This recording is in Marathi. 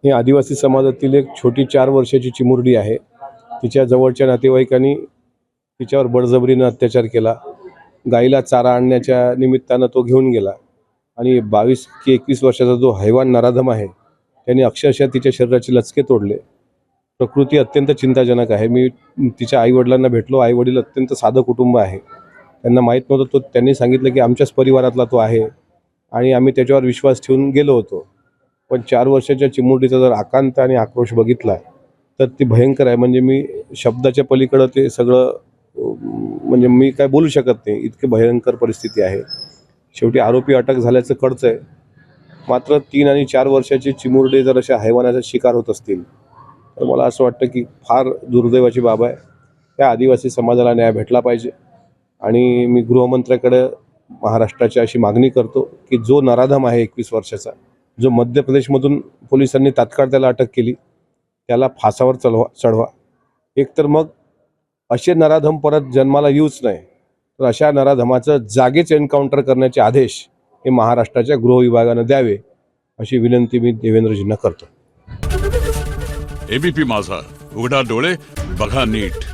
ही आदिवासी समाजातील एक छोटी 4 वर्षाची चिमुरडी आहे। तिच्या जवळच्या नातेवाईकांनी तिच्यावर बळजबरीने अत्याचार केला। गाईला चारा आणण्याच्या निमित्तानं तो घेऊन गेला आणि 22 की 21 वर्षाचा जो हैवान नराधम आहे त्याने अक्षरशः तिच्या शरीराचे लचके तोडले। प्रकृती अत्यंत चिंताजनक आहे। मी तिच्या आईवडिलांना भेटलो। आईवडील अत्यंत साधं कुटुंब आहे। त्यांना माहीत नव्हतं, तो त्यांनी सांगितलं की आमच्याच परिवारातला तो आहे आणि आम्ही त्याच्यावर विश्वास ठेवून गेलो होतो। पण 4 वर्षाच्या चिमुरडीचा जर आकांत आणि आक्रोश बघितला तर ती भयंकर आहे। म्हणजे मी शब्दाच्या पलीकडे ते सगळं म्हणजे मी काय बोलू शकत नाही, इतकी भयंकर परिस्थिती आहे। शेवटी आरोपी अटक झाल्याचं कळतंय। मात्र 3 आणि 4 वर्षाची चिमुरडे जर अशा हैवानाचा शिकार होत असतील तर मला असं वाटतं की फार दुर्दैवाची बाब आहे। त्या आदिवासी समाजाला न्याय भेटला पाहिजे आणि मी गृहमंत्र्याकडे महाराष्ट्राची अशी मागणी करतो की जो नराधम आहे 21 वर्षाचा, जो मध्य प्रदेशमधून पोलिसांनी तात्काळ त्याला अटक केली, त्याला फासावर चढवा। एकतर मग असे नराधम परत जन्माला येऊच नाही, तर अशा नराधमाचं जागीच एन्काउंटर करण्याचे आदेश हे महाराष्ट्राच्या गृह विभागानं द्यावे, अशी विनंती मी देवेंद्रजींना करतो। एबीपी माझा, उघडा डोळे बघा नीट।